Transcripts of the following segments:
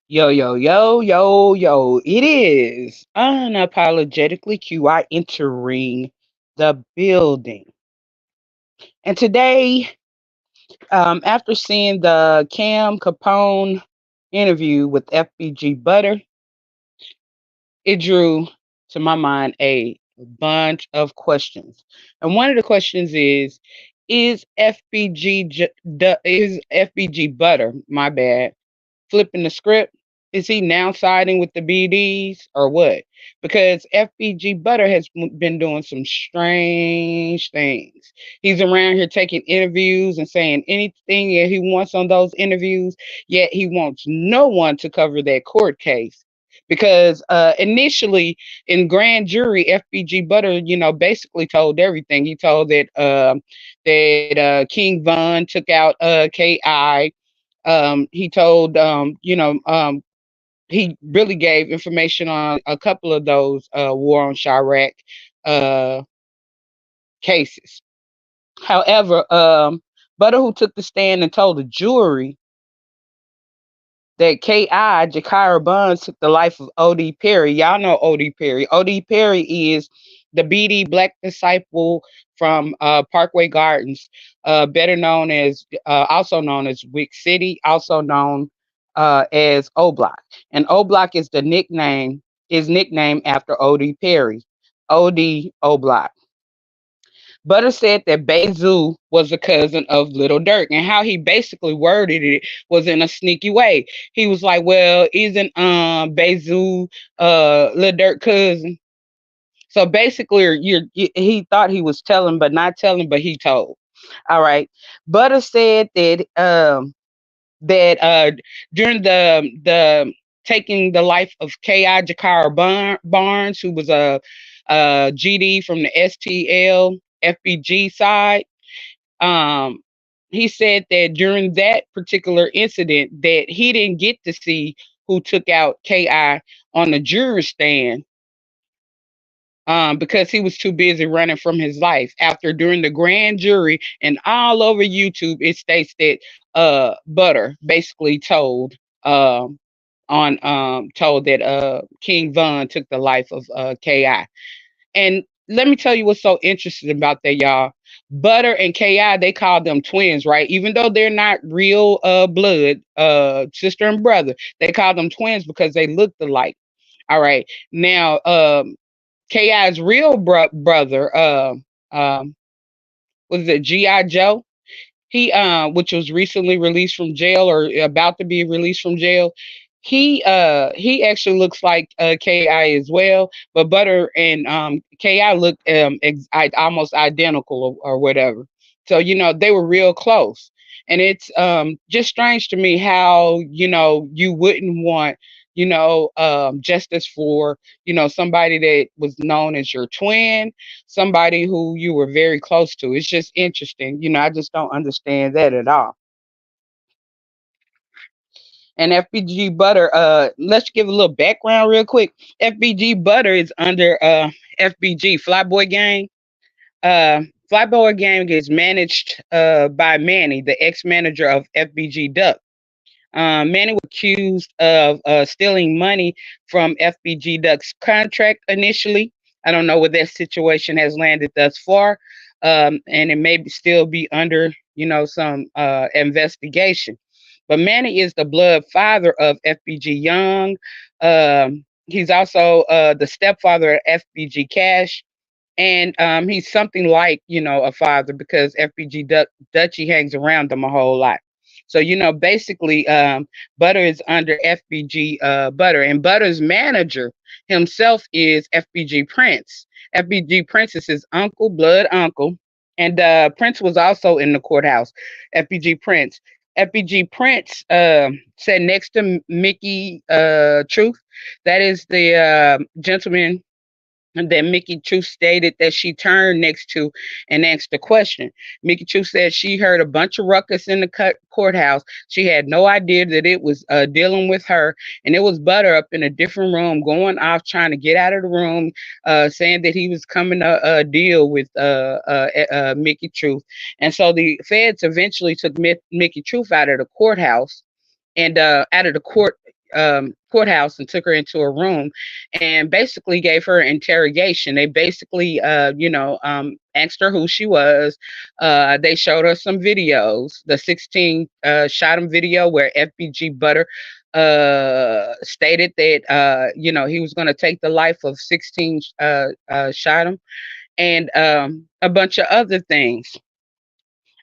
Yo, yo, yo, yo, yo. It is unapologetically QI entering the building. And today, after seeing the Cam Capone interview with FBG Butter, it drew to my mind a bunch of questions. And one of the questions is is FBG Butter, my bad, flipping the script? Is he now siding with the BDs or what? Because FBG Butter has been doing some strange things. He's around here taking interviews and saying anything that he wants on those interviews, yet he wants no one to cover that court case. Because initially in grand jury, FBG Butter, basically told everything. He told that King Von took out KI. He told he really gave information on a couple of those war on Chirac uh cases. However, Butter, who took the stand and told the jury that KI Jakira Buns took the life of OD Perry. Y'all know OD Perry. OD Perry is the BD Black disciple from Parkway Gardens, better known as also known as Wick City, also known as Oblock. And Oblock is the nickname is nicknamed after OD Perry. OD Oblock. Butter said that Bezu was a cousin of Little Dirk, and how he basically worded it was in a sneaky way. He was like, "Well, isn't Bezu Little Dirk cousin?" So basically, he thought he was telling, but not telling, but he told. All right. Butter said that during the taking the life of K.I. Jakara Barnes, who was a GD from the STL FBG side. Um, he said that during that particular incident that he didn't get to see who took out KI on the jury stand because he was too busy running from his life. After during the grand jury and all over YouTube, it states that Butter basically told that King Von took the life of KI. And let me tell you what's so interesting about that, y'all. Butter and KI, they call them twins, right? Even though they're not real blood, sister and brother, they call them twins because they look alike. All right. Now, KI's real brother, was it G.I. Joe? He which was recently released from jail or about to be released from jail. He actually looks like Ki as well, but Butter and Ki look almost identical or whatever. So they were real close. And it's just strange to me how you wouldn't want justice for somebody that was known as your twin, somebody who you were very close to. It's just interesting. I just don't understand that at all. And FBG Butter, let's give a little background real quick. FBG Butter is under FBG Flyboy Gang. Flyboy Gang is managed by Manny, the ex-manager of FBG Duck. Manny was accused of stealing money from FBG Duck's contract initially. I don't know where that situation has landed thus far, and it may still be under, some investigation. But Manny is the blood father of FBG Young. He's also the stepfather of FBG Cash, and he's something like a father because FBG Dutchy hangs around them a whole lot. So basically, Butter is under FBG Butter, and Butter's manager himself is FBG Prince. FBG Prince is his uncle, blood uncle, and Prince was also in the courthouse. FBG Prince. FBG Prince sat next to Mickey Truth. That is the gentleman that Mickey True stated that she turned next to and asked the question. Mickey True said she heard a bunch of ruckus in the courthouse. She had no idea that it was dealing with her, and it was Butter up in a different room, going off trying to get out of the room, saying that he was coming to deal with Mickey Truth. And so the feds eventually took Mickey Truth out of the courthouse and out of the court courthouse and took her into a room and basically gave her an interrogation. They basically, asked her who she was. They showed her some videos, the 16 shot 'em video where FBG Butter stated that he was going to take the life of 16 shot 'em, and a bunch of other things.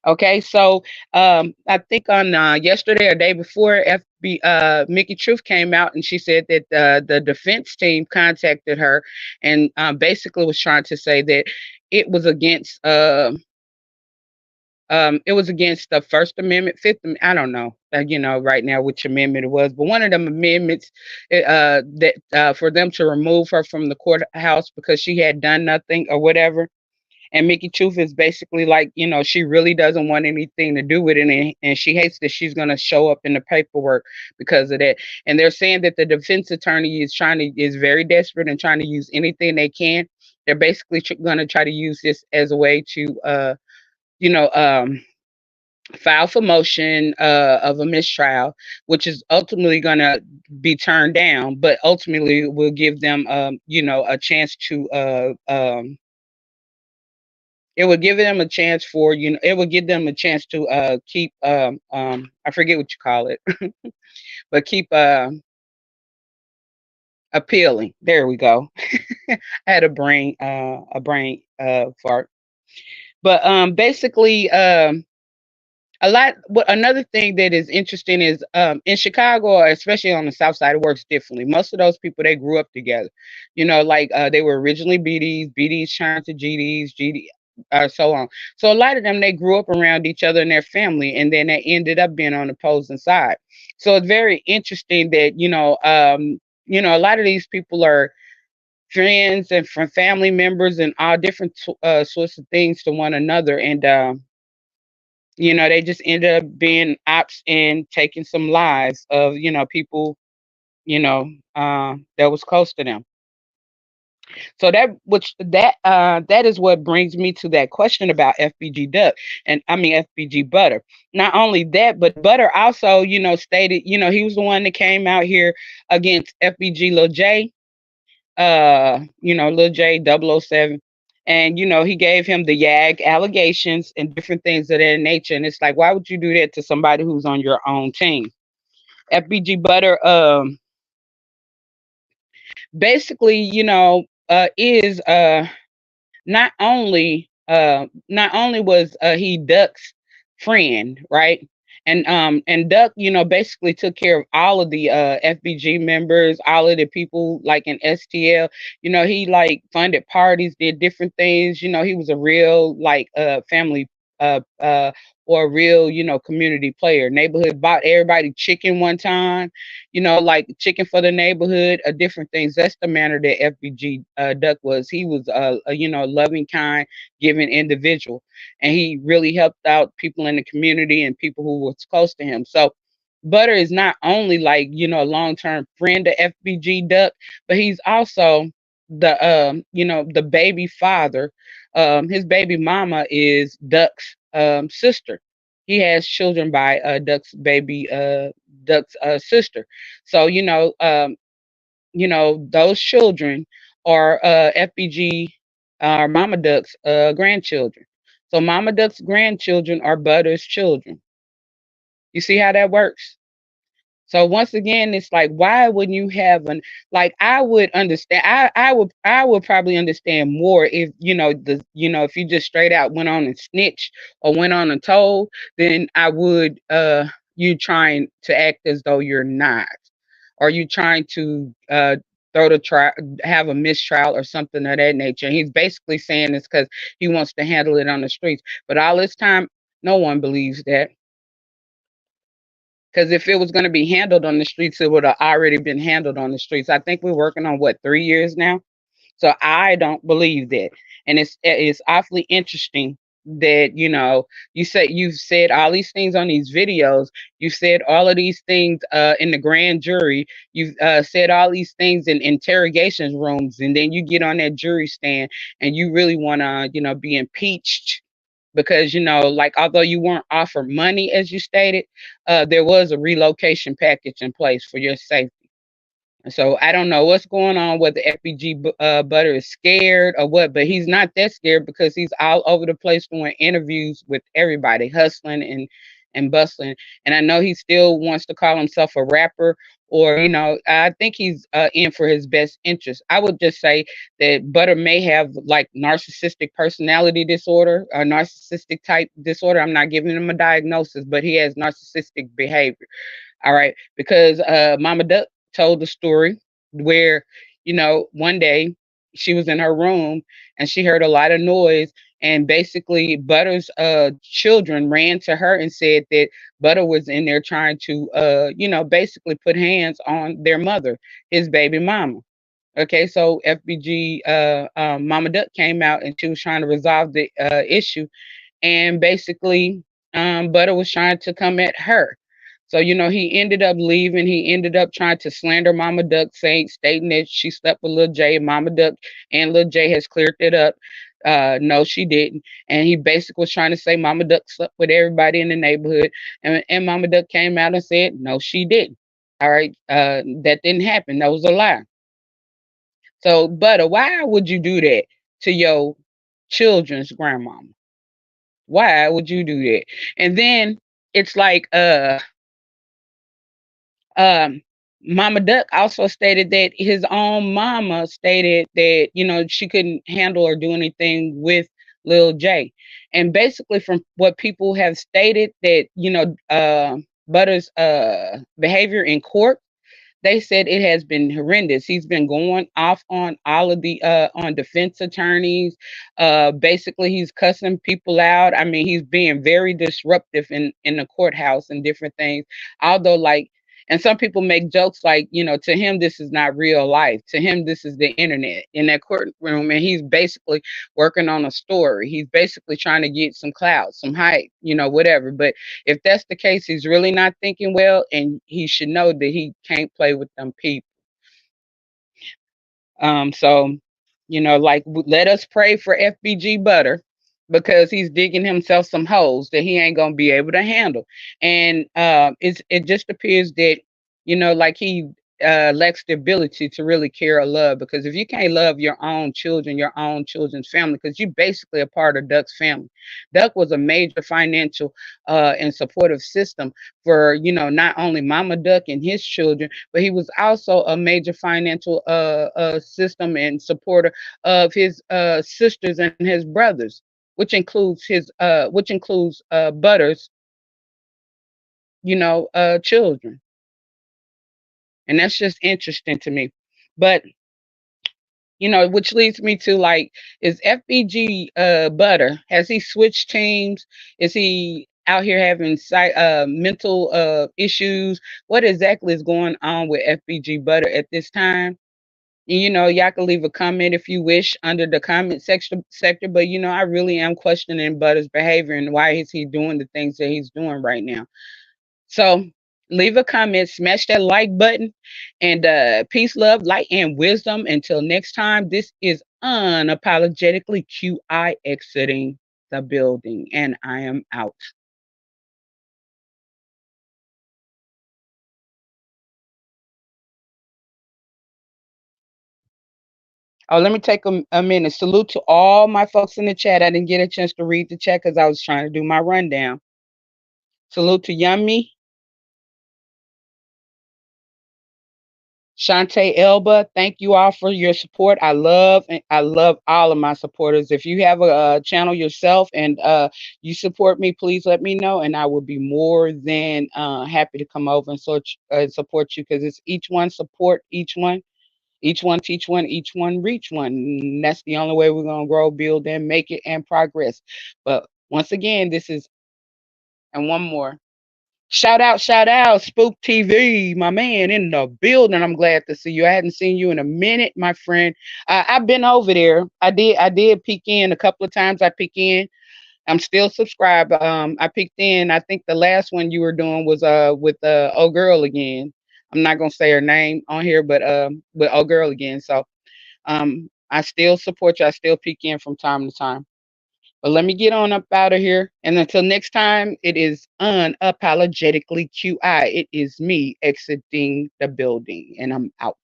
Okay, so I think on yesterday or day before, Mickey Truth came out and she said that the defense team contacted her and basically was trying to say that it was against the First Amendment, I don't know, right now which amendment it was, but one of them amendments that for them to remove her from the courthouse because she had done nothing or whatever. And Mickey Truth is basically like, she really doesn't want anything to do with it, and she hates that she's going to show up in the paperwork because of that. And they're saying that the defense attorney is very desperate and trying to use anything they can. They're basically going to try to use this as a way to, you know, um, file for motion of a mistrial, which is ultimately going to be turned down, but ultimately will give them, a chance to it would give them a chance for it would give them a chance to keep I forget what you call it, but keep appealing. There we go. I had a brain fart. But basically, another thing that is interesting is in Chicago, or especially on the South Side, it works differently. Most of those people, they grew up together, like they were originally BDs turned to GD, so on. So a lot of them, they grew up around each other and their family, and then they ended up being on the opposing side. So it's very interesting that a lot of these people are friends and from family members and all different sorts of things to one another, and they just ended up being ops and taking some lives of people that was close to them. So that is what brings me to that question about FBG Duck, and I mean FBG Butter. Not only that, but Butter also stated he was the one that came out here against FBG Lil J, Lil J 007. And he gave him the YAG allegations and different things of that nature. And it's like, why would you do that to somebody who's on your own team? FBG Butter, basically, is not only was he Duck's friend, right? And Duck, basically took care of all of the FBG members, all of the people like in STL. He like funded parties, did different things. He was a real like family or a real, community player. Neighborhood bought everybody chicken one time, like chicken for the neighborhood, different things. That's the manner that FBG Duck was. He was a loving, kind, giving individual, and he really helped out people in the community and people who was close to him. So Butter is not only like a long term friend of FBG Duck, but he's also the baby father. His baby mama is Duck's sister. He has children by Duck's sister. So those children are FBG or Mama Duck's grandchildren. So Mama Duck's grandchildren are Butter's children. You see how that works? So once again, it's like, why wouldn't you have an like? I would understand. I would probably understand more if if you just straight out went on and snitched or went on and told, then I would you trying to act as though you're not, or you trying to throw the trial, have a mistrial or something of that nature. And he's basically saying this because he wants to handle it on the streets. But all this time, no one believes that. Because if it was going to be handled on the streets, it would have already been handled on the streets. I think we're working on what, 3 years now. So I don't believe that, and it's awfully interesting that you've said all these things on these videos. You said all of these things in the grand jury. You've said all these things in interrogation rooms, and then you get on that jury stand and you really want to be impeached because like although you weren't offered money as you stated, there was a relocation package in place for your safety. So I don't know what's going on, whether FBG Butter is scared or what, but he's not that scared because he's all over the place doing interviews with everybody, hustling and bustling. And I know he still wants to call himself a rapper, or I think he's in for his best interest. I would just say that Butter may have like narcissistic personality disorder, a narcissistic type disorder. I'm not giving him a diagnosis, but he has narcissistic behavior. All right, because Mama Duck told the story where one day she was in her room and she heard a lot of noise, and basically Butter's children ran to her and said that Butter was in there trying to basically put hands on their mother, his baby mama. Okay, so FBG Mama Duck came out and she was trying to resolve the issue, and basically Butter was trying to come at her. So he ended up leaving. He ended up trying to slander Mama Duck, saying, stating that she slept with Lil J. Mama Duck and Lil J has cleared it up. No, she didn't. And he basically was trying to say Mama Duck slept with everybody in the neighborhood, and Mama Duck came out and said, no, she didn't. All right, that didn't happen. That was a lie. So, Butter, why would you do that to your children's grandmama? Why would you do that? And then it's like um Mama Duck also stated that his own mama stated that she couldn't handle or do anything with Lil J. And basically from what people have stated that Butter's behavior in court, they said it has been horrendous. He's been going off on all of the on defense attorneys. Basically, he's cussing people out. I mean, he's being very disruptive in the courthouse and different things. Although, like, and some people make jokes like, to him this is not real life. To him, this is the internet in that courtroom, and he's basically working on a story. He's basically trying to get some clout, some hype, whatever. But if that's the case, he's really not thinking well, and he should know that he can't play with them people. So, like let us pray for FBG Butter because he's digging himself some holes that he ain't gonna be able to handle. And it just appears that, like he lacks the ability to really care or love, because if you can't love your own children's family, because you basically a part of Duck's family. Duck was a major financial and supportive system for, not only Mama Duck and his children, but he was also a major financial system and supporter of his sisters and his brothers, which includes Butter's, children. And that's just interesting to me. But which leads me to, like, is FBG Butter, has he switched teams? Is he out here having mental issues? What exactly is going on with FBG Butter at this time? And, y'all can leave a comment if you wish under the comment section sector. But I really am questioning Butter's behavior and why is he doing the things that he's doing right now. So leave a comment, smash that like button, and peace, love, light, and wisdom. Until next time, this is unapologetically QI exiting the building, and I am out. Oh, let me take a minute. Salute to all my folks in the chat. I didn't get a chance to read the chat because I was trying to do my rundown. Salute to Yummy, Shantae Elba, thank you all for your support. I love all of my supporters. If you have a channel yourself and you support me, please let me know, and I will be more than happy to come over and support you, because it's each one support each one teach one, each one reach one. And that's the only way we're gonna grow, build, and make it and progress. But once again, this is and one more. Shout out, Spook TV, my man in the building. I'm glad to see you. I hadn't seen you in a minute, my friend. I've been over there. I did peek in a couple of times. I peek in. I'm still subscribed. I peeked in. I think the last one you were doing was with old girl again. I'm not gonna say her name on here, but with old girl again. So I still support you. I still peek in from time to time. But let me get on up out of here. And until next time, it is unapologetically QI. It is me exiting the building, and I'm out.